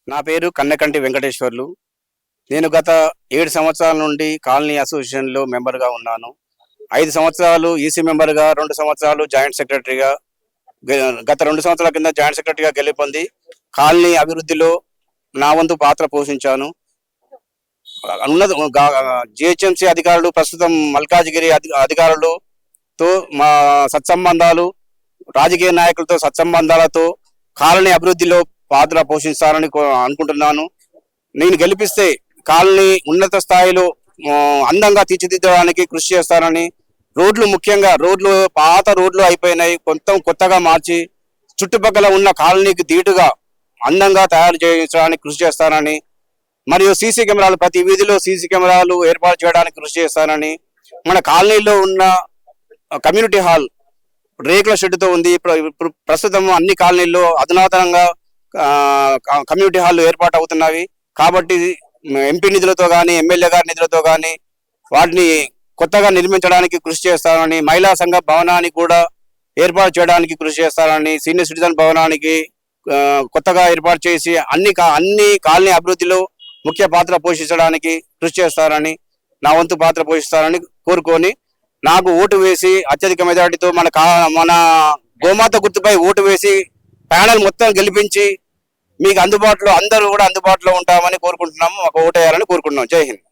నా పేరు కన్నకంటి వెంకటేశ్వర్లు. నేను గత 7 సంవత్సరాల నుండి కాలనీ అసోసియేషన్‌లో మెంబర్‌గా ఉన్నాను. 5 సంవత్సరాలు ఈసీ మెంబర్‌గా, 2 సంవత్సరాలు జాయింట్ సెక్రటరీగా, గ గత 2 సంవత్సరాల కింద జాయింట్ సెక్రటరీగా గెలుపొంది కాలనీ అభివృద్ధిలో నా వంతు పాత్ర పోషించాను. ఉన్నత జీహెచ్ఎంసీ అధికారులు, ప్రస్తుతం మల్కాజిగిరి అధికారులతో మా సత్సంబంధాలు, రాజకీయ నాయకులతో సత్సంబంధాలతో కాలనీ అభివృద్ధిలో పాత్ర పోషిస్తానని అనుకుంటున్నాను. నేను గెలిపిస్తే కాలనీ ఉన్నత స్థాయిలో అందంగా తీర్చిదిద్దడానికి కృషి చేస్తానని, ముఖ్యంగా పాత రోడ్లు అయిపోయినాయి, కొత్తగా మార్చి చుట్టుపక్కల ఉన్న కాలనీకి ధీటుగా అందంగా తయారు చేయించడానికి కృషి చేస్తానని, మరియు సీసీ కెమెరాలు, ప్రతి వీధిలో సీసీ కెమెరాలు ఏర్పాటు చేయడానికి కృషి చేస్తానని, మన కాలనీలో ఉన్న కమ్యూనిటీ హాల్ రేకుల షెడ్డుతో ఉంది. ఇప్పుడు ప్రస్తుతం అన్ని కాలనీల్లో అధునాతనంగా కమ్యూనిటీ హాల్ ఏర్పాటు అవుతున్నవి. కాబట్టి ఎంపీ నిధులతో కానీ, ఎమ్మెల్యే గారి నిధులతో కానీ వాటిని కొత్తగా నిర్మించడానికి కృషి చేస్తానని, మహిళా సంఘ భవనాన్ని కూడా ఏర్పాటు చేయడానికి కృషి చేస్తానని, సీనియర్ సిటిజన్ భవనానికి కొత్తగా ఏర్పాటు చేసి అన్ని కాలనీ అభివృద్ధిలో ముఖ్య పాత్ర పోషించడానికి కృషి చేస్తారని, నా వంతు పాత్ర పోషిస్తారని కోరుకొని, నాకు ఓటు వేసి అత్యధిక మెజార్టీతో మన గోమాత గుర్తుపై ఓటు వేసి ప్యానెల్ మొత్తం గెలిపించి మీకు అందరూ కూడా అందుబాటులో ఉంటామని కోరుకుంటున్నాము. మాకు ఓటు వేయాలని కోరుకుంటున్నాం. జై హింద్.